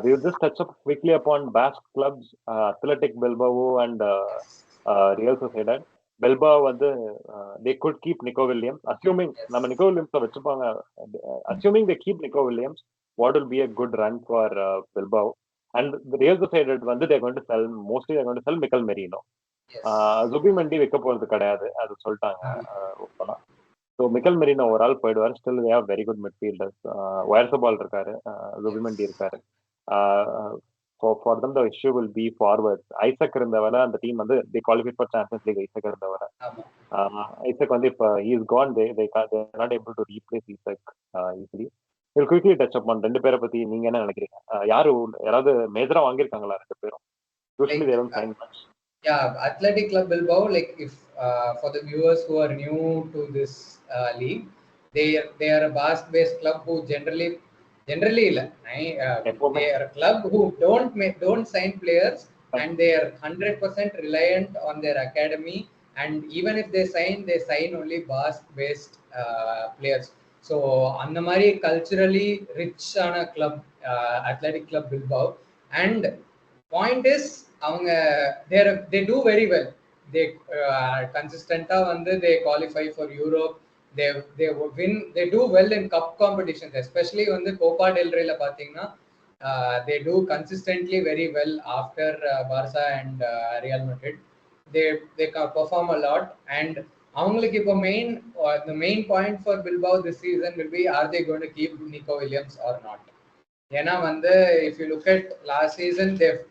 We will just touch up quickly upon Basque clubs, Athletic Bilbao and Real Sociedad. Bilbao வந்து they could keep Nico Williams, assuming நம்ம Yes. Nico Williams வச்சுப்பாங்க. Assuming they keep Nico Williams, what will be a good run for Bilbao? And the Real Sociedad வந்து they're going to sell, mostly they're going to sell Mikel Merino. Yes. Zubimendi வைக்க போறது கிடையாது, அது சொல்லிட்டாங்க ஓப்பனா. So மிக்கல் Marino ஒரு ஆள் போயிடுவார். Still they have very good midfielders. Oyarzabal இருக்காரு, ஜுபிமெண்டி இருக்காரு. For them the issue will be forward. Isak இருந்தவரை அந்த டீம் வந்து the qualify for Champions League. Isak இருந்தவரை ஐசக் வந்து இப்போ is gone. They not able to replace Isak easily. Will quickly touch up on ரெண்டு பேரை பத்தி நீங்க என்ன நினைக்கிறீங்க? யாராவது மேஜரா வாங்கியிருக்காங்களா ரெண்டு பேரும்? Usually they don't sign much. Yeah, Athletic Club Bilbao, like if for the viewers who are new to this league, they are a Basque-based club who generally they are a club who don't sign players, and they are 100% reliant on their academy, and even if they sign only Basque-based players. So அந்த மாதிரி culturally rich ஆன club Athletic Club Bilbao. And point is அவங்க they do very well. They consistentா வந்து they qualify for Europe. They do well in cup competitions, especially வந்து Copa del Rey ல பாத்தீங்கன்னா they do consistently very well after Barca and Real Madrid. They perform a lot. And அவங்களுக்கு இப்போ the main point for Bilbao this season will be, are they going to keep Nico Williams or not? ஏன்னா வந்து if you look at last season, they've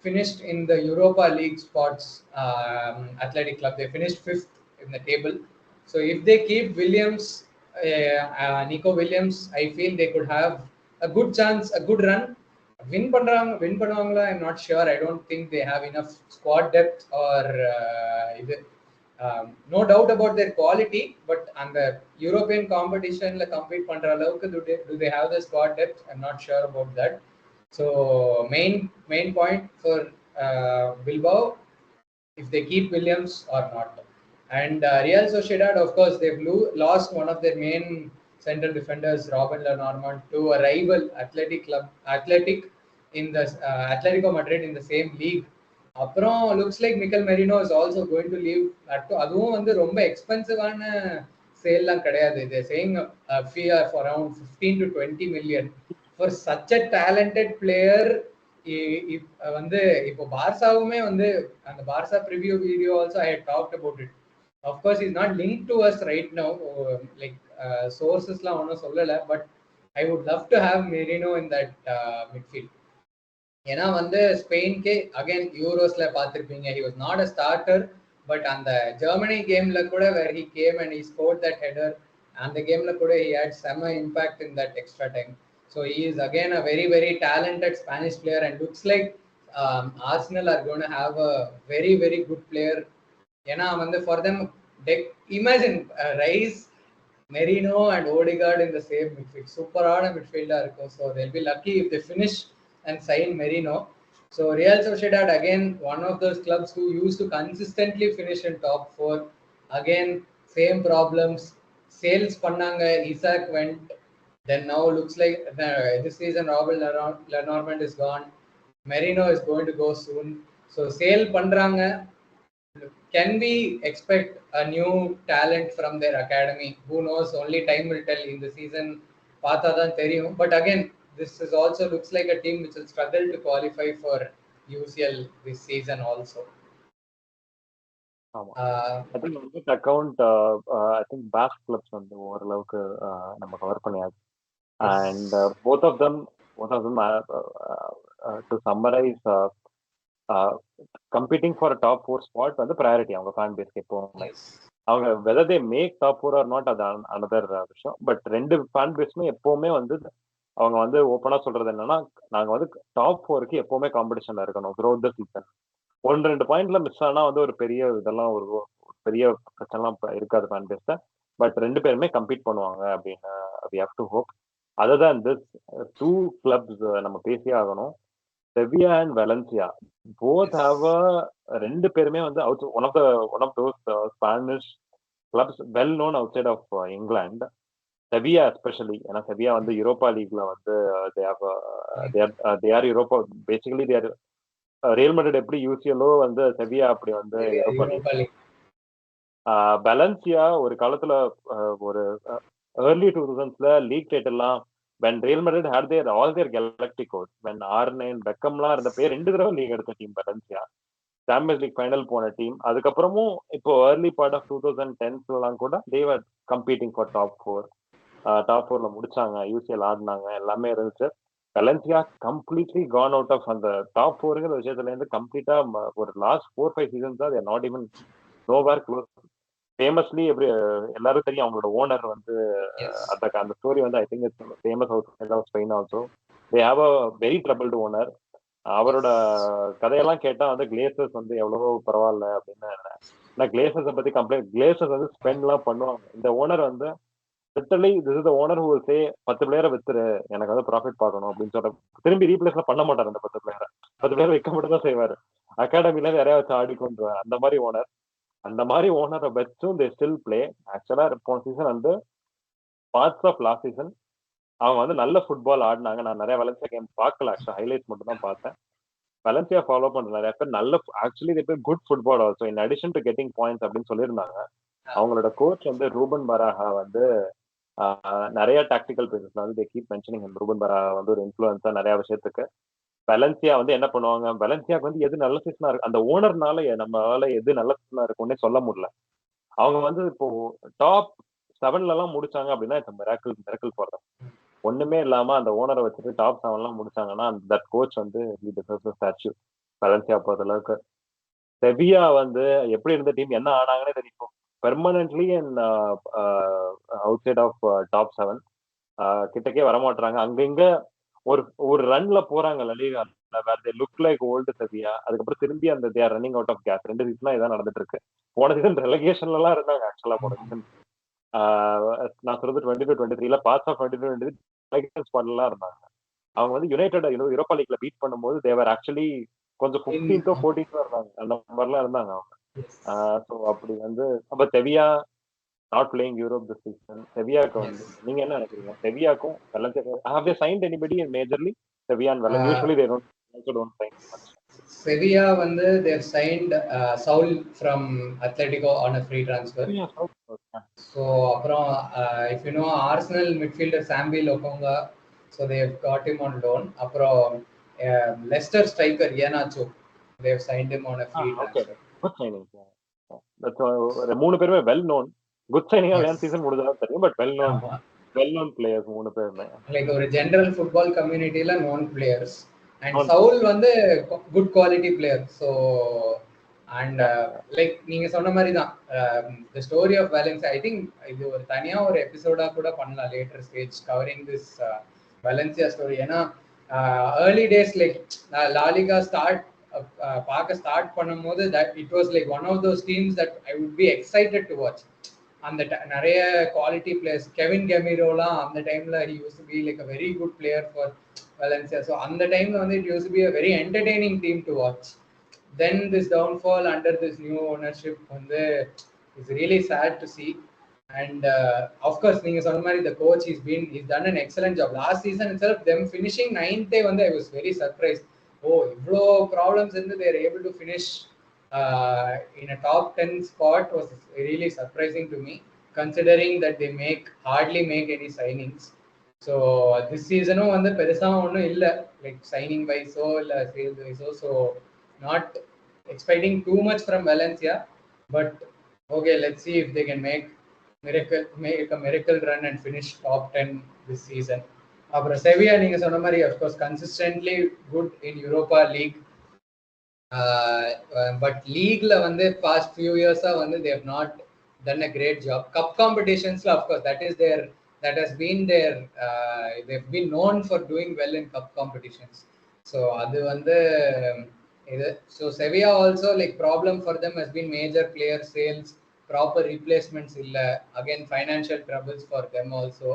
finished in the Europa League spots. Athletic Club, they finished 5th in the table. So if they keep Williams, Nico Williams, I feel they could have a good chance, a good run. Win பண்ணுவாங்களா? I'm not sure. I don't think they have enough squad depth or no doubt about their quality, but on the European competition la compete பண்ற அளவுக்கு do they have the squad depth? I'm not sure about that. So main point for Bilbao, if they keep Williams or not. And Real Sociedad, of course, they've lost one of their main central defenders, Robin Lenormand, to a rival Athletic in the Atletico Madrid in the same league. அப்புறம் looks like Mikel Merino is also going to leave. அதுவும் வந்து ரொம்ப எக்ஸ்பென்சிவான சேல்லாம் கிடையாது. இது saying fee of around 15 to 20 million for such a talented player. வந்து இப்போ பார்சாவுமே வந்து அந்த Barca preview video also I had talked about it. Of course is not linked to us right now, like சோர்சஸ்லாம் ஒன்றும் சொல்லலை, but I would love to have Merino in that midfield. ஏன்னா வந்து ஸ்பெயின்கே அகைன் யூரோஸ்ல பார்த்துருப்பீங்க, he was not a starter, but அந்த Germany கேம்ல கூட where he came and he scored that header, அந்த கேம்ல கூட ஹி ஹேட் செம impact in that extra time. So he is again a very very talented Spanish player and looks like Arsenal are gonna have a very very good player. ஏன்னா வந்து for them imagine Rice, Merino and Odegaard in the same midfield, சூப்பரான மிட்ஃபீல்டா இருக்கும். So they'll be lucky if they finish and sign Merino. So Real Sociedad, again one of those clubs who used to consistently finish in top 4. Again same problems. Sales பண்ணாங்க, Isak went, then now looks like this season Robin Lenormand is gone, Merino is going to go soon. So sale பண்றாங்க. Can we expect a new talent from their academy? Who knows, only time will tell. In the season பார்த்தா தான் தெரியும். But again, this is also looks like a team which will struggle to qualify for UCL this season also. I think on this account, I think Basque clubs வந்து ஓரளவுக்கு நம்ம cover பண்ணியாச்சு. And both of them to summarize, competing for a top 4 spot வந்து priority அவங்க fan base க்கு எப்பவுமே. அவங்க whether they make top 4 or not, அது another விஷயம். பட் ரெண்டு fan base-மே எப்பவுமே வந்து அவங்க வந்து ஓப்பனா சொல்றது என்னன்னா, நாங்க வந்து டாப் 4க்கு எப்பவுமே காம்படிஷன்ல இருக்கணும் த்ரூஅவுட் தி சீசன். 1-2 பாயிண்ட்ல மிஸ் ஆனா வந்து ஒரு பெரிய இதெல்லாம் ஒரு பெரிய பிரச்சனைலாம் இருக்காது ஃபேன் பேஸ்ல. பட் ரெண்டு பேருமே கம்பீட் பண்ணுவாங்க அப்படின்னு we have to hope. Other than this, 2 clubs நம்ம பேசியே ஆகணும். செவியா அண்ட் வெலன்சியா both have ரெண்டு பேருமே வந்து one of those Spanish clubs well known outside of England. Sevilla especially, ஏன்னா செவியா வந்து யூரோப்பா லீக்ல வந்து they are Europa basically they are Real Madrid எப்படி யூசிஎல்லோ வந்து செவியா அப்படி வந்து Europa League. Europa League. Valencia ஒரு காலத்துல ஒரு ஏர்லி 2000s லீக் டைட்டில்லாம் when Real Madrid had all their Galacticos, when R9 பெக்கம்லாம் இருந்த பேர் 2 தடவை லீக் எடுத்த team Valencia. Champions League final போன டீம். அதுக்கப்புறமும் இப்போ ஏர்லி பார்ட் ஆஃப் 2010ஸ்லாம் கூட they were competing for top 4. Top 4ல முடிச்சாங்க, யூசிஎல் ஆடினாங்க, எல்லாமே இருந்துச்சு. Valencia completely gone out of அந்த டாப் 4ங்கிற விஷயத்துல இருந்து கம்ப்ளீட்டா ஒரு லாஸ்ட் 4-5 சீசன்ஸ் தான் not even nowhere close. Famously எப்படி எல்லாரும் தெரியும் அவங்களோட ஓனர் வந்து அந்த ஸ்டோரி வந்து I think it's famous out of Spain also. They have a very troubled owner. அவரோட கதையெல்லாம் கேட்டா வந்து கிளேசர்ஸ் வந்து எவ்வளவோ பரவாயில்ல அப்படின்னு. நான் கிளேசர்ஸை பத்தி கம்ப்ளைண்ட், கிளேசர்ஸ் வந்து ஸ்பெண்ட் எல்லாம் பண்ணுவாங்க. இந்த ஓனர் வந்து literally this is the owner who will say 10 பிளேயரை வித்துரு, எனக்கு வந்து ப்ராஃபிட் பார்க்கணும் அப்படின்னு சொல்ற. திரும்பி ரீப்ளேஸ்லாம் பண்ண மாட்டார். அந்த 10 பிளேயரை வைக்க மட்டும் தான் செய்வாரு. அகாடமில யாரையா வச்சு ஆடிக்கொண்டுருவார். அந்த மாதிரி ஓனர். அந்த மாதிரி ஓனரை வச்சும் தே ஸ்டில் பிளே. ஆக்சுவலா போன சீசன் வந்து பார்ட்ஸ் ஆஃப் லாஸ்ட் சீசன் அவங்க வந்து நல்ல ஃபுட்பால் ஆடினாங்க. நான் நிறைய வலன்சியா கேம் பார்க்கல, ஆக்சுவலா ஹைலைட்ஸ் மட்டும் தான் பார்த்தேன். வலன்சியா ஃபாலோ பண்ற நிறைய பேர் நல்ல actually they play good football also in addition to getting points அப்படின்னு சொல்லியிருந்தாங்க. அவங்களோட கோச் வந்து ரூபன் பராஹா வந்து நிறைய டாக்டிக்கல் பேசஸ்ல வந்து they keep mentioning Ruban Baraha வந்து ஒரு இன்ஃப்ளூயன்ஸா நிறைய விஷயத்துக்கு. வெலன்சியா வந்து என்ன பண்ணுவாங்க, வெலன்சியாக்கு வந்து எது நல்ல சீசனா இருக்கு, அந்த ஓனர்னால நம்மளால எது நல்ல சீசனா இருக்கும்னே சொல்ல முடியல. அவங்க வந்து இப்போ டாப் 7ல எல்லாம் முடிச்சாங்க அப்படின்னா இட்ஸ் மிராக்கிள் ஃபார் தம். ஒண்ணுமே இல்லாம அந்த ஓனரை வச்சுட்டு டாப் 7 எல்லாம் முடிச்சாங்கன்னா தட் கோச் வந்து he deserves a statue. Valencia பொறுத்த அளவுக்கு. செவியா வந்து எப்படி இருந்த டீம், என்ன ஆனாங்கன்னே தெரியும். Permanently and outside of top 7 கிட்டக்கே வரமாட்டாங்க. அங்கங்க ஒரு ஒரு ரன்ல போறாங்க La Liga, where they look like old Sevilla. அதுக்கப்புறம் திரும்பி அந்த they are running out of gas. 2 சீசனா இதான் நடந்துட்டு இருக்கு. போன சீசன் ரெலகேஷன்ல எல்லாம் இருந்தாங்க ஆக்சுவலா. போன சீசன் நான் சொல்றது 22-23ல பார்ட்ஸ் ஆஃப் 22-23 ரெலகேஷன் ஸ்பாட்ல இருந்தாங்க. அவங்க வந்து யுனைடெட் யூரோப்பா லீக்ல பீட் பண்ணும்போது தேவர் ஆக்சுவலி கொஞ்சம் 15th 14th இருந்தாங்க. அந்த மாதிரிலாம் இருந்தாங்க அவங்க. ஸோ அப்படி வந்து அப்ப Sevilla not playing Europe this season. செவியாக்கு வந்து நீங்க என்ன நினைக்கிறீங்க? செவியாக்கும் வெலன்சியாக்கும் have they signed anybody majorly? செவியா and Valencia usually they don't sign much. செவியா வந்து they have signed Saul from Atletico on a free transfer. So அப்புறம் if you know Arsenal midfielder Sambi Lokonga, so they have got him on loan. அப்புறம் Leicester striker Iheanacho, they have signed him on a free transfer. Good signing. மூணு பேருமே well known. Good signing land season முடிஞ்சதா தெரியும், but well known players மூணு பேருமே. Like ஒரு general football கம்யூனிட்டில known players. And Saul வந்து good quality player. So and like நீங்க சொன்ன மாதிரி தான் the story of Valencia. I think இது ஒரு தனியா ஒரு எபிசோடா கூட பண்ணலாம் later stage covering this Valencia story. ஏன்னா ஏர்லி டேஸ் லைக் லாலிகா பார்க்க ஸ்டார்ட் பண்ணும்போது that it was like one of those teams that I would be excited to watch. அந்த நிறைய குவாலிட்டி பிளேயர்ஸ், கெவின் கெமிரோலாம் அந்த டைம்ல he used to be like a very good player for Valencia. So அந்த டைம்ல வந்து it used to be a very entertaining team to watch. Then this downfall under this new ownership வந்து is really sad to see. And of course நீங்க சொன்ன மாதிரி the coach he's done an excellent job. Last season itself them finishing 9th வந்து I was very surprised. இவ்வளோ problems இருந்து they are able to finish in a top 10 spot was really surprising to me, considering that they hardly make any signings. So this season வந்து பெருசா ஒன்றும் இல்லை like signing வைஸோ இல்லை sales வைஸோ. So not expecting too much from Valencia, but okay, let's see if they can make a miracle run and finish top 10 this season. அப்புறம் செவியா நீங்க சொன்ன மாதிரி of course consistently good in Europa League. But leagueல வந்து past few years வந்து they have not done a great job. Cup competitions of course that has been their they've been known for doing well in cup competitions. So அது வந்து இது. So Sevilla also like problem for them has been major player sales, proper replacements illa, again financial troubles for them also.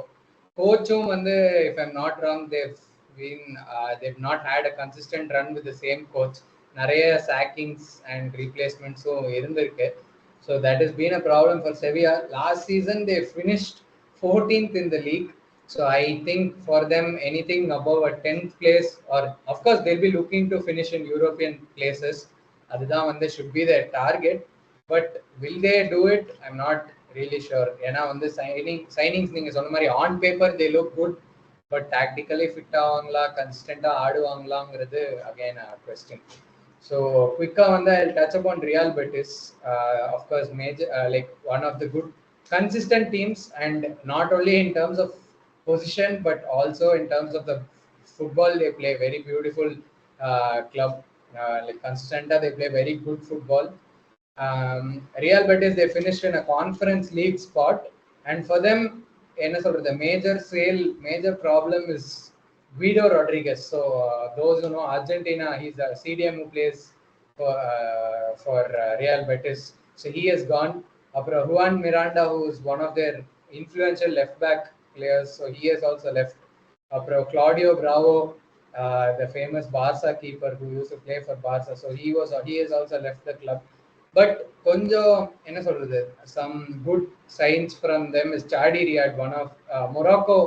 Coachum வந்து if I'm not wrong they've not had a consistent run with the same coach. நிறைய sackings and replacements இருந்திருக்கு. So that has been a problem for Sevilla. Last season they finished 14th in the league. So I think for them, anything above a 10th place, or of course they'll be looking to finish in European places. அதுதான் வந்து should be their target. But will they do it? I'm not really sure. ஏன்னா வந்து signings நீங்க சொன்ன மாதிரி on paper they look good, but tactically fit ஆவாங்களா, கன்சிஸ்டண்டா ஆடுவாங்களாங்கிறது again a question. So quicker on that, I'll touch upon Real Betis. Of course, major like one of the good consistent teams, and not only in terms of position but also in terms of the football they play. Very beautiful club, like consistent. They play very good football. Real Betis, they finished in a Conference League spot, and for them, the major problem is Guido Rodriguez. So those who know Argentina, he's a CDM who plays for Real Betis. So he has gone. Juan Miranda, who is one of their influential left back players, so he has also left. Claudio Bravo, the famous Barca keeper who used to play for Barca, so he has also left the club. But கொஞ்சம் என்ன சொல்றது, some good signs from them is Chadi Riyad, one of Morocco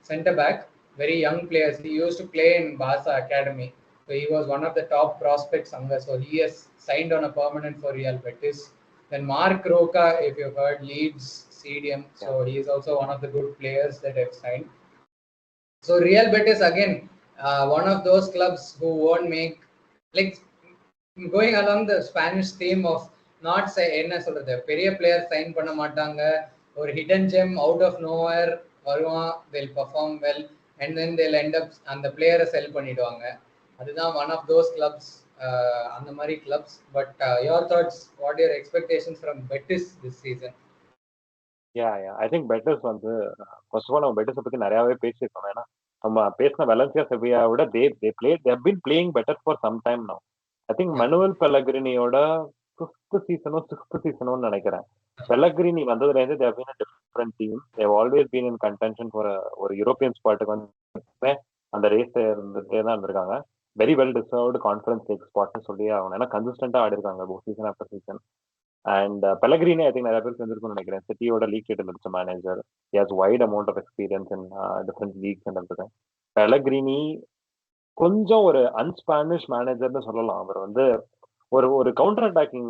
centre back, very young players. He used to play in Barca academy, so he was one of the top prospects anga. So he has signed on a permanent for Real Betis. Then Mark Roca, if you've heard, Leeds CDM, so he is also one of the good players that have signed. So Real Betis again, one of those clubs who won't make, like going along the Spanish theme of not say என்ன சொல்றது, பெரிய player sign பண்ண மாட்டாங்க, ஒரு hidden gem out of nowhere வருவான், they'll perform well, and then they'll end up அந்த பிளேயரை செல் பண்ணிடுவாங்க. அதுதான் one of those clubs, அந்த மாதிரி clubs. But your thoughts, what are your expectations from Betis this season? I think Betis வந்து first of all நம்ம பெட்டிஸை பத்தி நிறையவே பேசியிருக்கோம். ஏன்னா நம்ம பேசின வெலன்சியா செவியா விட they have been playing better for some time now. I think Manuel பெலக்ரினியோட 5th சீசனோ 6th சீசனோன்னு நினைக்கிறேன். பெலக்ரினி வந்ததுலேருந்து they have been a different team. They have always been in contention for ஒரு யூரோப்பியன் ஸ்பாட்டுக்கு வந்து அந்த ரேஸ் இருந்துட்டே தான் இருந்திருக்காங்க. Very well deserved conference league ஸ்பாட்னு சொல்லி ஆகணும். ஏன்னா கன்சிஸ்டண்டா ஆடி இருக்காங்க season after season. And Pellegrini I think நிறைய பேர் செஞ்சிருக்கும்னு நினைக்கிறேன். சிட்டியோட லீக் டேட்டில் இருந்துச்ச மேனேஜர். He has wide amount of experience in different leagues and everything. Pellegrini கொஞ்சம் ஒரு அன்ஸ்பானிஷ் மேனேஜர்னு சொல்லலாம். அவர் வந்து ஒரு கவுண்டர் அட்டாக்கிங்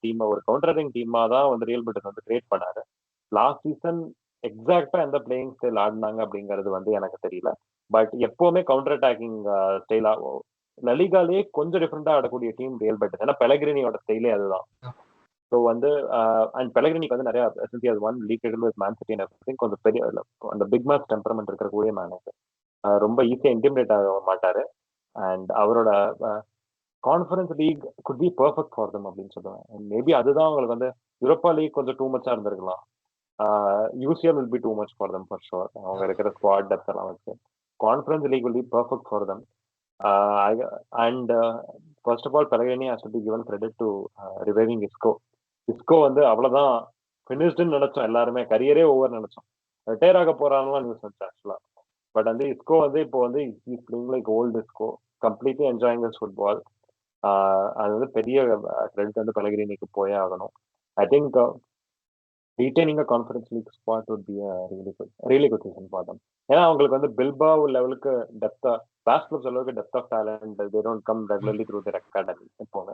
டீம், ஒரு கவுண்டர் அட்டாக்கிங் டீமா தான் வந்து ரியல் பெட்டிஸ் வந்து கிரியேட் பண்ணாரு. லாஸ்ட் சீசன் எக்ஸாக்டா எந்த பிளேயிங் ஸ்டைல் ஆடினாங்க அப்படிங்கிறது வந்து எனக்கு தெரியல. பட் எப்பவுமே கவுண்டர் அட்டாக்கிங் ஸ்டைலா லலிகாலேயே கொஞ்சம் டிஃப்ரெண்டா ஆடக்கூடிய டீம் ரியல் பெட்டிஸ். ஏன்னா பெலக்ரினியோட ஸ்டைலே அதுதான். ஸோ வந்து அண்ட் பெலக்ரினிக்கு வந்து நிறைய அது one league with Man City and கொஞ்சம் பெரிய அந்த பிக் மேட்ச் டெம்பரமெண்ட் இருக்கக்கூடிய மேனேஜர். ரொம்ப ஈஸியாக இன்டிமிடேட் ஆக மாட்டாரு. அண்ட் அவரோட conference league could be perfect for them அப்படின்னு சொல்லுவேன். மேபி அதுதான் அவங்களுக்கு வந்து யூரோப்பா லீக் கொஞ்சம் டூ மச்சா இருந்திருக்கலாம். UCL will be too much for them for sure. அவங்க இருக்கிற ஸ்குவாட் டெப்த் எல்லாம் வச்சு conference league will be perfect for them. And first of all, Pellegrini has to be given credit to reviving Isco. Isco வந்து அவ்வளவுதான் ஃபினிஷ்டுன்னு நினைச்சோம் எல்லாருமே, கரியரே over நினைச்சோம். Retire ஆக போறாங்கலாம் நியூஸ் வந்துச்சு ஆக்சுவலா. பட் வந்து இஸ்கோ வந்து இப்போ வந்து is playing like old Isco, completely enjoying this football. அது வந்து பெரிய கிரெடிட் வந்து பெலகிரினிக்கு போயே ஆகணும். I think retaining a conference league spot would be a really good season for them. ஏன்னா அவங்களுக்கு வந்து பில்பாவ் லெவலுக்கு டெப்தா, பேஸ்ட் கிளப்ஸ் அளவுக்கு depth of talent they don't come regularly through their academy. எப்போங்க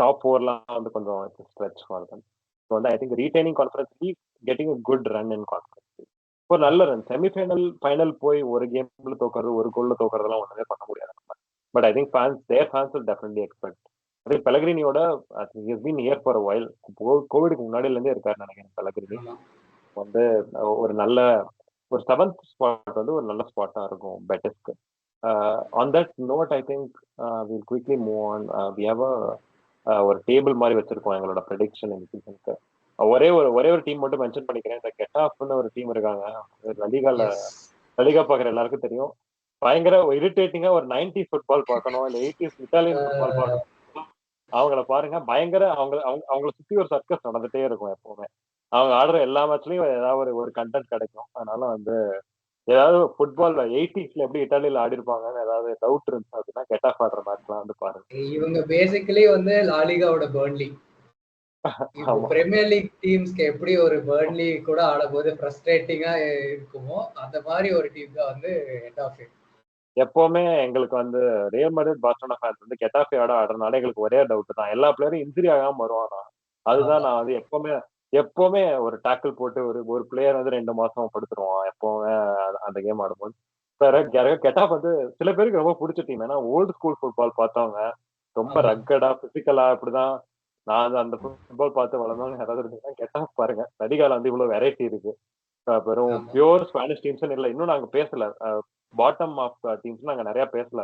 டாப் 4லாம் வந்து கொஞ்சம் ஸ்ட்ரெச் ஃபார் them. ஸோ வந்து I think retaining conference league, getting a good run in conference league, ஒரு நல்ல ரன். செமிஃபைனல் ஃபைனல் போய் ஒரு கேம்ல தோக்குறது, ஒரு கோல்ல தோக்குறதுலாம் ஒண்ணுமே பண்ண முடியாது நம்ம. But I think there fans will definitely expect. அதே பெலகிரினியோட he has been here for a while. கோவிடுக்கு முன்னாடில இருந்தே இருக்காரு நினைக்கிறேன் பெலகிரினி. வந்து ஒரு நல்ல ஒரு 7th ஸ்பாட் வந்து ஒரு நல்ல ஸ்பாட்டா இருக்கும் பெட்டிஸ்க்கு. On that note I think we'll quickly move on. we have ஒரு டேபிள் மாதிரி வச்சிருக்கோம் எங்களோட ப்ரெடிக்ஷன் இந்த சீசனுக்கு. ஒரே ஒரு டீம் மட்டும் மென்ஷன் பண்ணிக்கிறேன். இந்த கெட்டாஃப்னு ஒரு டீம் இருக்காங்க, லலிகா பாக்குற எல்லாருக்கும் தெரியும். பயங்கர இரிட்டேட்டிங்கா ஒரு 90s ஃபுட்பால் பார்க்கணும், இல்ல 80s இட்டாலியன் ஃபுட்பால் பார்க்கணும், அவங்கள பாருங்க. பயங்கர அவங்கள சுத்தி ஒரு சர்க்கஸ் நடந்துட்டே இருக்கும் எப்பவுமே. அவங்க ஆடுற எல்லா மேட்ச்லயும் ஏதாவது ஒரு கண்டென்ட் கிடைக்கும். அதனால வந்து ஏதாவது ஃபுட்பால் 80sல எப்படி இட்டாலியில ஆடி இருப்பாங்கன்னு ஏதாவது டவுட் இருந்துச்சு அப்படின்னா கெட்டாஃப் ஆடுற மேட்ச்லாம் வந்து பாருங்க. இவங்க பேசிக்கலி வந்து லாலிகாவோட பர்ன்லி. இப்போ பிரீமியர் லீக் டீம்ஸ்க்கு எப்படி ஒரு பர்ன்லி கூட ஆடும்போது ஃப்ரஸ்ட்ரேட்டிங்கா இருக்குமோ அந்த மாதிரி ஒரு டீம் தான் வந்து ஹெட்டாஃபே. எப்பவுமே எங்களுக்கு வந்து ரியல் மேட்ரிட் பார்சலோனா ஃபேன்ஸ் வந்து கெட்டாஃபேயோட ஆடுறதுனால எங்களுக்கு ஒரே டவுட் தான், எல்லா பிளேயரும் இன்ஜுரி ஆகாம வருவானா. அதுதான் நான் வந்து எப்பவுமே ஒரு டேக்கிள் போட்டு ஒரு ஒரு பிளேயர் வந்து 2 மாசம் படுத்துருவான் எப்பவுமே அந்த கேம் ஆடும்போது. கெட்டாஃப் வந்து சில பேருக்கு ரொம்ப பிடிச்ச டீம். ஏன்னா ஓல்டு ஸ்கூல் ஃபுட்பால் பார்த்தவங்க, ரொம்ப ரக்கடா பிசிக்கலா இப்படிதான். நான் அந்த ஃபுட்பால் பார்த்து வளர்ந்தவங்க யாராவது இருந்தீங்கன்னா கெட்டாஃப் பாருங்க. நடிகால வந்து இவ்வளவு வெரைட்டி இருக்கு. வெறும் பியூர் ஸ்பானிஷ் டீம்ஸ் இல்ல. இன்னும் நாங்க பேசல. பாட்டம் ஆஃப் டீம்ஸ் நாங்க நிறைய பேசல.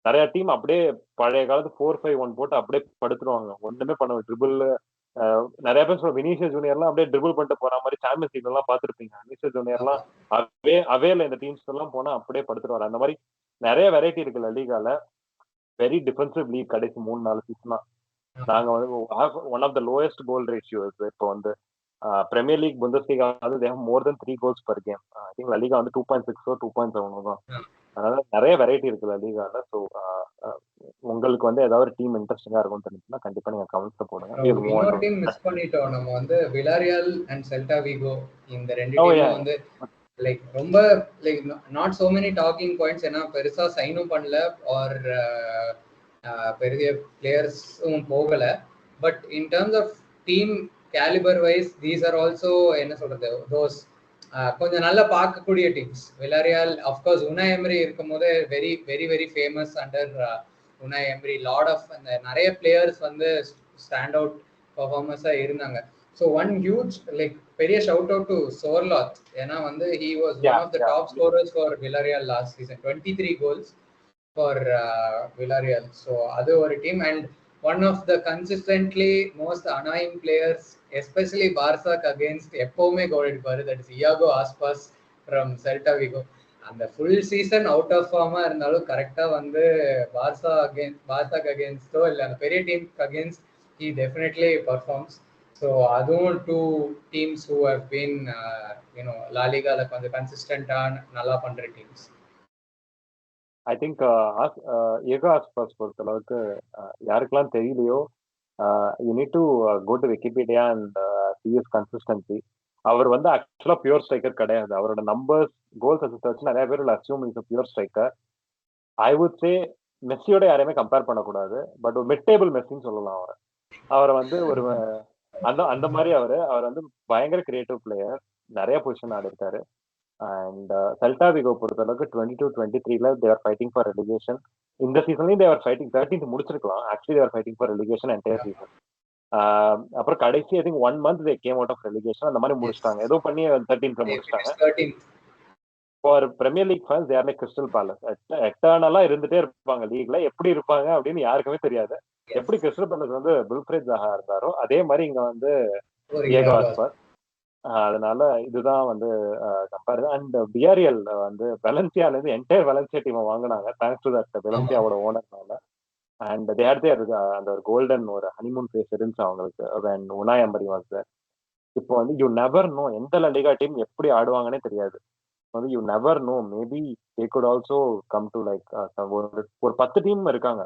நிறைய டீம் அப்படியே பழைய காலத்து 4-5-1 போட்டு அப்படியே படுத்துருவாங்க. ஒண்ணுமே பண்ண ட்ரிபிள். நிறைய பேர் சொல்ல வினிசியஸ் ஜூனியர்லாம் அப்படியே ட்ரிபிள் பண்ணிட்டு போற மாதிரி சாம்பியன்ஸ் லீக் எல்லாம் பார்த்திருப்பீங்க. வினிசியஸ் ஜூனியர்லாம் அவேல இந்த டீம்ஸ் எல்லாம் போனா அப்படியே படுத்துருவாரு. அந்த மாதிரி நிறைய வெரைட்டி இருக்குல்ல லீகால. வெரி டிஃபென்சிவ் லீக் கடைசி 3-4 சீசனா. நாங்க வந்து one of the lowest goal ratios. இப்போ வந்து பிரீமியர் லீக் புண்டஸ்லீகா வந்து they have more than 3 goals per game. I think La Liga வந்து 2.6 2.7 தான். அதனால நிறைய வெரைட்டி இருக்கு லலிகால. ஸோ உங்களுக்கு வந்து ஏதாவது ஒரு டீம் இன்ட்ரெஸ்டிங்கா இருக்கும்னு தெரிஞ்சுன்னா கண்டிப்பா நீங்க கமெண்ட்ஸ்ல போடுங்க. இன்னொரு டீம் மிஸ் பண்ணிட்டோம் நம்ம வந்து விலாரியல் அண்ட் செல்டா விகோ. இந்த ரெண்டு டீமும் வந்து லைக் ரொம்ப like not so many talking points. ஏன்னா பெருசா சைனும் பண்ணல ஆர் பெரிய பிளேயர்ஸும் போகல. But in terms of team calibre wise these are also என்ன சொல்றது தோஸ் கொஞ்சம் நல்லா பார்க்கக்கூடிய teams. Villarreal of course Unai Emery இருக்கும் போது very very very famous under Unai Emery. Lot of அந்த நிறைய பிளேயர்ஸ் வந்து ஸ்டாண்ட் அவுட் பர்ஃபார்மன்ஸா இருந்தாங்க. ஸோ ஒன் ஹியூஜ் லைக் பெரிய ஷவுட் அவுட் டு சோர்லாத். ஏன்னா வந்து he was one of the top scorers for Villarreal last season. 23 goals for Villarreal. So அது ஒரு team. And one of the consistently most annoying players, especially Barca against எப்பவுமே கோல் அடிப்பாரு, that is Iago Aspas from Celta Vigo. அந்த full season out of ஃபார்மா இருந்தாலும் கரெக்டா வந்து பார்சாக்கு அகேன்ஸ்டோ இல்லை அந்த பெரிய டீமுக்கு against he definitely performs. So அதுவும் two teams who have been you know La லீகால கொஞ்சம் கன்சிஸ்டண்டா நல்லா பண்ற டீம்ஸ். ஐ திங்க் ஏகோ ஆஸ்பாஸ் பொறுத்த அளவுக்கு யாருக்கெல்லாம் தெரியலையோ you need to go to Wikipedia and see his consistency. அவர் வந்து ஆக்சுவலா பியூர் ஸ்ட்ரைக்கர் கிடையாது. அவரோட நம்பர்ஸ் கோல்ஸ் அசிஸ்ட் வச்சு நிறைய பேர் assume is pure striker. I would say மெஸ்ஸியோட யாரையுமே கம்பேர் பண்ணக்கூடாது. பட் ஒரு மிட் டேபிள் மெஸ்ஸின்னு சொல்லலாம். அவரை வந்து ஒரு அந்த மாதிரி அவர் வந்து பயங்கர கிரியேட்டிவ் பிளேயர். நிறைய பொசிஷன் ஆடி இருக்காரு. அண்ட் செல்டா விகோ பொறுத்த அளவுக்கு 22-23 தேர் ஃபைட்டிங் ஃபார் ரெலிகேஷன். இந்த சீசன்லயும் தேர் ஃபைட்டிங் 13th முடிச்சிருக்கலாம். Actually they're fighting for relegation entire season. அப்புறம் கடைசி I think 1 month they came out of relegation. அந்த மாதிரி முடிச்சிட்டாங்க. ஏதோ பண்ணி 13th முடிச்சிட்டாங்க. For Premier League fans they are like Crystal Palace. எட்டர்னலா இருந்துட்டே இருப்பாங்க லீக்ல. எப்படி இருப்பாங்க அப்படின்னு யாருக்குமே தெரியாது. எப்படி கிறிஸ்டல் பேலஸ் வந்து வில்ஃப்ரெட் ஜாஹா இருந்தாரோ அதே மாதிரி இங்க வந்து ஏகோ ஆஸ்பாஸ். அதனால இதுதான் வந்து கம்பேரிசன். அண்ட் வியாரியல் வந்து வெலன்சியால இருந்து என்டையர் வெலன்சியா டீமை வாங்கினாங்க தேங்க்ஸ் டு தட் வெலன்சியாவோட ஓனர்னால. அண்ட் தே ஆர் தேர் அந்த ஒரு கோல்டன் ஒரு ஹனிமூன் ஃபேஸ் இருந்துச்சு அவங்களுக்கு. when Unai Emery was there. இப்போ வந்து யூ நெவர் நோ எந்த லலிகா டீம் எப்படி ஆடுவாங்கன்னே தெரியாது. வந்து you never know, maybe they could also come to like ஒரு 10 டீம் இருக்காங்க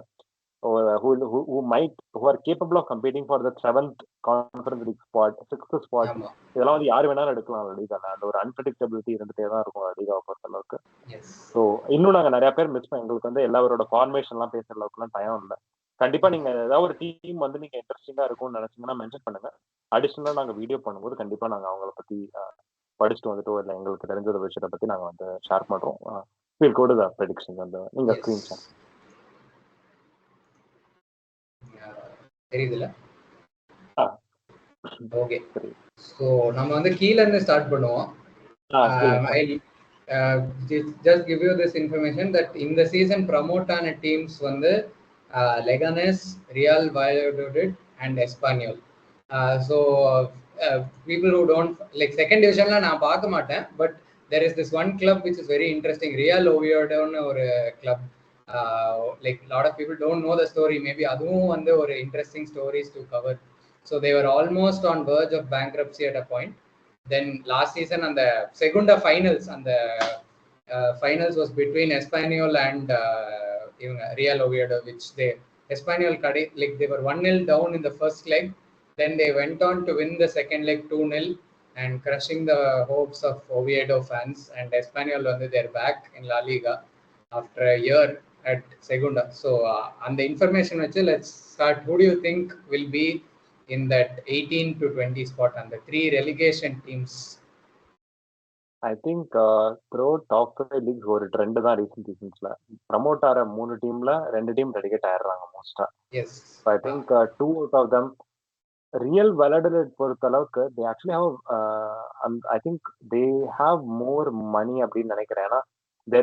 who are capable of competing for the 7th conference league spot, 6th spot. இதெல்லாம் வந்து யார் வேணாலும் எடுக்கலாம் லீகால. அந்த ஒரு அன்பிரடிக்டபிலிட்டி இருந்துட்டே தான் இருக்கும் லீகாவை பொறுத்த அளவுக்கு. ஸோ இன்னும் நாங்க நிறைய பேர் மிஸ் பண்ண எங்களுக்கு வந்து எல்லாரோட ஃபார்மேஷன் எல்லாம் பேசுற அளவுக்குலாம் டைம் இல்லை. கண்டிப்பா நீங்க ஏதாவது ஒரு டீம் வந்து நீங்க இன்ட்ரெஸ்டிங்கா இருக்கும்னு நினைச்சீங்கன்னா மென்ஷன் பண்ணுங்க. அடிஷனலா நாங்க வீடியோ பண்ணும்போது கண்டிப்பா நாங்க அவங்கள பத்தி படிச்சுட்டு வந்துட்டோ இல்லை எங்களுக்கு தெரிஞ்ச விஷயத்தை பத்தி நாங்க வந்து ஷேர் பண்றோம். we'll go to the predictions அந்த நீங்க ஸ்கிரீன் ஷேர் தெரியுதுல. ஓகே, சோ நம்ம வந்து கீழ இருந்து ஸ்டார்ட் பண்ணுவோம். just give you this information that in the season promote ஆன டீம்ஸ் வந்து Leganes, Real Valladolid and Espanyol. So people who don't like second divisionல நான் பார்க்க மாட்டேன். But there is this one club which is very interesting, Real Oviedo ன்னு ஒரு club. Like a lot of people don't know the story. Maybe அதுவும் வந்து ஒரு interesting stories to cover. So they were almost on verge of bankruptcy at a point. Then last season and the Segunda finals and the finals was between Espanyol and Real Oviedo, which they Espanyol like they were 1-0 down in the first leg. Then they went on to win the second leg 2-0 and crushing the hopes of Oviedo fans. And Espanyol they're back in La Liga after a year at Segunda. So on the information, let's start. Who do you think will be in that 18 to 20 spot on the 3 relegation teams? I think throughout top 5 leagues ஒரு trend தான் recent சீசன்ஸ்ல. Promote ஆற 3 டீம்ல 2 team relegate ஆயிடுறாங்க மோஸ்டா. Yes. So I think 2 out of them real வெலடரேட் பொறுத்த அளவுக்கு they actually have I think they have more money அப்படின்னு நினைக்கிறேன். ஏன்னா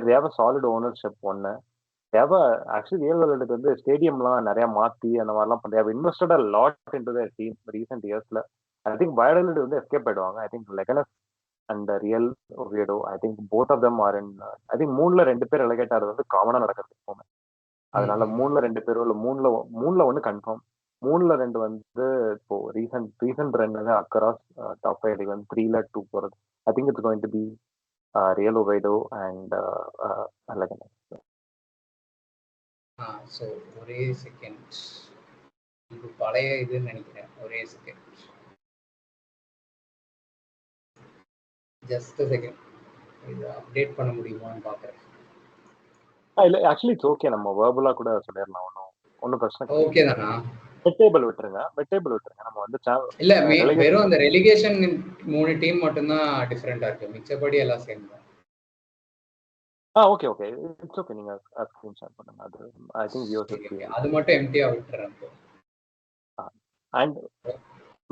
they have a solid ownership ஒன்னு. They have actually ரியல் வெலடரேட் வந்து ஸ்டேடியம்லாம் நிறைய மாத்தி அந்த மாதிரிலாம் they have invested a lot into their team recent yearsல. I think வெலடரேட் வந்து எஸ்கேப் ஆயிடுவாங்க. I think Leganes and Real Oviedo, I think both of them are in I think 3ல 2 பேர் relegate ஆறது வந்து காமனா நடக்கிறது எப்பவுமே. அதனால 3ல 2 பேர் இல்ல 3ல 1 கன்ஃபார்ம். 3ல 2 வந்து இப்போ ரீசன்ட் ரன் வந்து அக்ராஸ் டாப் 5 லீக் வந்து 3ல 2 போறது. I think it's going to be Real Oviedo and Leganes. So ஒரே செகண்ட், இது பழைய இதுன்னு நினைக்கிறேன். ஒரே செகண்ட், ஜஸ்ட் a second, இது அப்டேட் பண்ண முடியுமான்னு பார்க்குறேன். இல்ல ஆக்சுவலி இட்ஸ் ஓகே, நம்ம வெர்பலா கூட சொல்லிடலாம். ஒன்றும் பிரச்சனை இல்லை. ஓகே தானா? பெட் டேபிள் விட்டுருங்க நம்ம வந்து இல்ல வெறும் அந்த ரெலிகேஷன் 3 டீம் மட்டும் தான் டிஃபரெண்டா இருக்கு, மிச்சபடி எல்லாம் சேம் தான். ஓகே இட்ஸ் ஓகே, நீங்க ஸ்கிரீன்ஷாட் பண்ணுங்க. அது ஐ திங்க் வியூஸ் அது மட்டும் எம்டியா விட்டுறேன். அண்ட்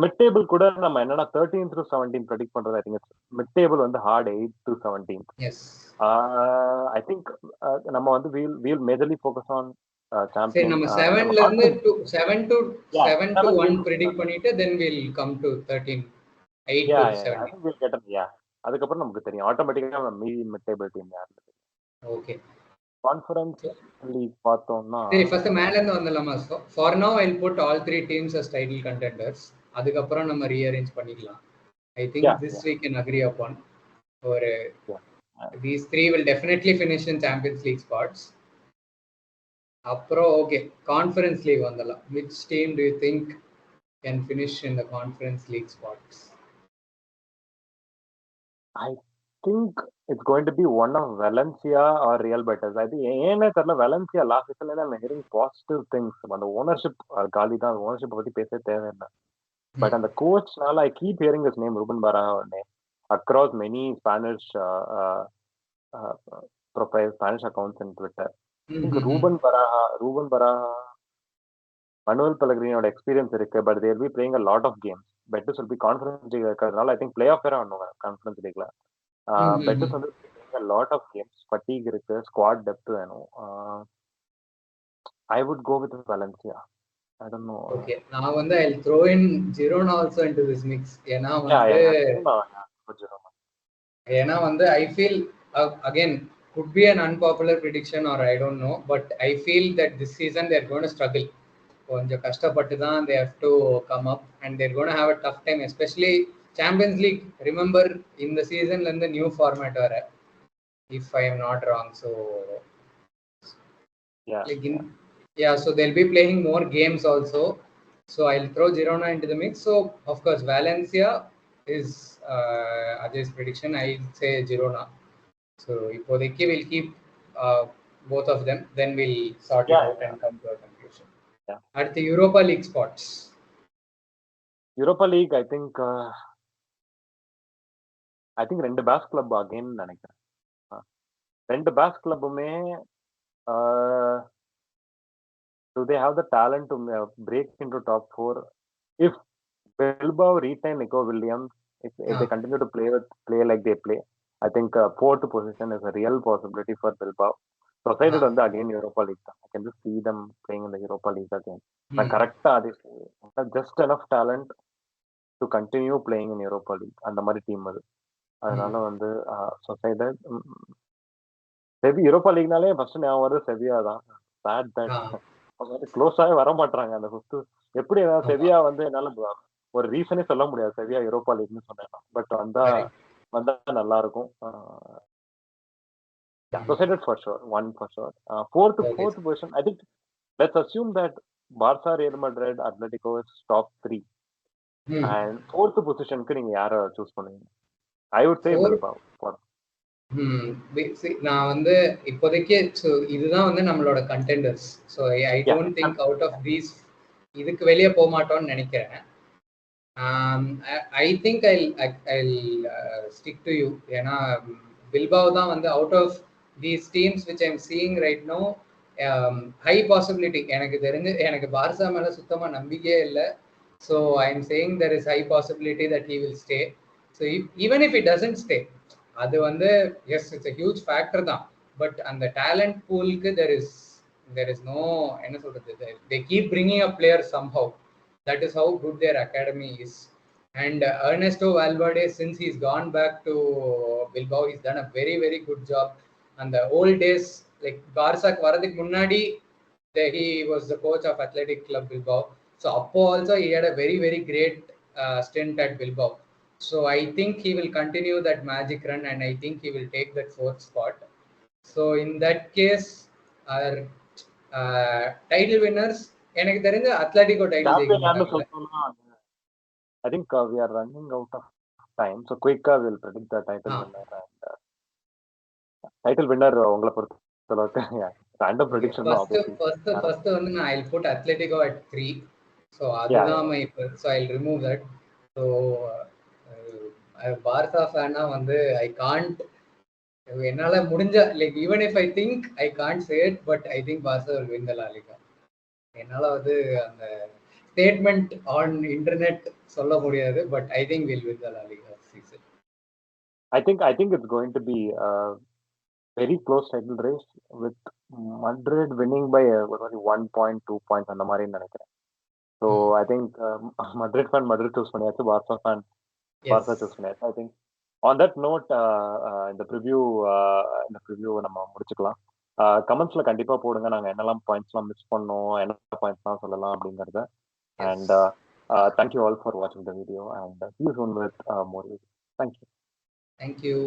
மிட் டேபிள் கூட நம்ம என்னன்னா 13 to 17 ப்ரெடிக்ட் பண்றது. ஐ திங்க் மிட் டேபிள் வந்து hard 8 to 17. Yes, I think நம்ம வந்து வீல் மேஜர்லி ஃபோக்கஸ் ஆன் சரி, நம்ம 7ல இருந்து 7 to 1 ப்ரெடிக்ட் பண்ணிட்டு then we'll come to 13 8 to 17. we'll get it. அதுக்கப்புறம் நமக்கு தெரியும் ஆட்டோமேட்டிக்கா நம்ம மிட் டேபிள் டீம் யாரு. ஓகே, கான்ஃபரன்ஸ் லீக் பார்த்தோம்னா சரி ஃபர்ஸ்ட் மேல இருந்து வந்துடலாமா? ஃபார் நவ I'll put all 3 teams as title contenders. அதுக்கப்புறம் நம்ம ரீஅரேஞ்ச் பண்ணிக்கலாம். I think this we can agree upon for these 3 will definitely finish in Champions League spots. அப்புறம் ஓகே, கான்ஃபரன்ஸ் லீக் வந்துடலாம். which team do you think can finish in the conference league spots? I think it's going to be one of Valencia or Real Betis. I think ஏனே தெரியல, Valencia last season I'm hearing positive things. அந்த ownership காலி தான், ownership பத்தி பேச தேவையில்லை. But அந்த கோச்னால I keep hearing his name, Ruben Baraja name across many Spanish profiles, Spanish accounts in Twitter. Ruben Baraja Manuel Pellegrinoட எக்ஸ்பீரியன்ஸ் இருக்கு. But they will be playing a lot of games. Betis will be conference league இருக்கிறதுனால I think play off வேற ஆடுவாங்க conference லீக்ல. Betis வந்து playing a lot of games, fatigue இருக்கு, squad depth வேணும். I would go with Valencia. I don't know. Okay, நான் வந்து I'll throw in Girona also into this mix. ஏனா வந்து I feel again could be an unpopular prediction or I don't know, but I feel that this season they're going to struggle. கொஞ்சம் கஷ்டப்பட்டு தான் they have to come up and they're going to have a tough time, especially Champions League. Remember in the season la new format வர, if I am not wrong. So so they'll be playing more games also. So I'll throw Girona into the mix. So of course Valencia is Ajay's prediction. I'll say Girona. So இப்போதைக்கு we'll keep both of them, then we'll sort it out and come to a conclusion. At the Europa League spots, Europa League I think ரெண்டு base club again நினைக்கிறேன். ரெண்டு base கிளப்புமே do they have the talent to break into top 4? If Bilbao retain Nico Williams, if they continue to play like they play, I think 4th position is a real possibility for Bilbao. Sociedad வந்து again Europa League தான். I can just see them playing in the Europa League again. கரெக்டா அது just enough talent to continue playing in Europa League. அந்த மாதிரி team அது. அதனால வந்து Sociedad செவி யூரோப்பா லீக்னாலே ஃபர்ஸ்ட் ஞாபகம் வருது செவியா தான். பேட் க்ளோஸாவே வர மாட்டாங்க அந்த 5th. எப்படி ஏதாவது செவியா வந்து என்னால ஒரு ரீசனே சொல்ல முடியாது செவியா யூரோப்பா லீக்னு சொன்னேன். பட் வந்தா நல்லா இருக்கும். Sociedad for sure, one for sure. Fourth position, I think let's assume that Barca, Real Madrid, Atletico is top 3. And 4th பொசிஷனுக்கு நீங்க யாரை சூஸ் பண்ணுவீங்க? I would say Bilbao. நான் வந்து இப்போதைக்கு இதுதான் வந்து நம்மளோட contenders. So I don't think out of these இதுக்கு வெளியே போக மாட்டோம்னு நினைக்கிறேன். I think I'll stick to you. ஏன்னா பில்பாவ் தான் வந்து out of these teams which I'm seeing right no high possibility. எனக்கு தெரிஞ்சு எனக்கு பார்சா மேல சுத்தமா நம்பிக்கையே இல்லை. So I am saying there is high possibility that he will stay. So even if it doesn't stay, அது வந்து S it's a huge factor தான். பட் அந்த டேலண்ட் பூலுக்கு தெர் இஸ் நோ என்ன சொல்றது, they keep bringing up players somehow. That is how good their academy is. And Ernesto Valverde, since he's gone back to Bilbao, he's done a very very good job. And the old days, like Barca varadhukku munnadi, he was the coach of Athletic Club Bilbao. So appo also he had a very very great stint at Bilbao. So I think he will continue that magic run, and I think he will take that 4th spot. So in that case, our title winners, எனக்கு தெரிஞ்ச Atletico title ஜெயிக்க மாட்டாங்க. I think we are running out of time, so quickly we'll predict the title winner. And title winner உங்களை பொறுத்தளவுக்கு random prediction தான் obviously. First வந்து நான் I'll put Atletico at 3. So அதுதான் my so I'll remove that. So Barca ஃபேனா வந்து I can't, என்னால முடிஞ்ச like even if I think I can't say it, but I think Barca will win the La Liga. என்னால வந்து அந்த statement on internet சொல்ல முடியாது, but I think we'll win the La Liga season. I think it's going to be a very close title race with Madrid winning by 1 point 2 points அந்த மாதிரி நினைக்கிறேன். So I think Madrid fan Madrid choose பண்ணியாச்சு, Barca fan Barca choose பண்ணியாச்சு. I think on that note இந்த preview நம்ம முடிச்சுக்கலாம். கமெண்ட்ஸ்ல கண்டிப்பா போடுங்க, நாங்க என்னெல்லாம் பாயிண்ட்ஸ்லாம் மிஸ் பண்ணோம், என்ன பாயிண்ட்ஸ்லாம் சொல்லலாம் அப்படிங்கறத. And thank you all for watching the video, and see you soon with more videos. Thank you.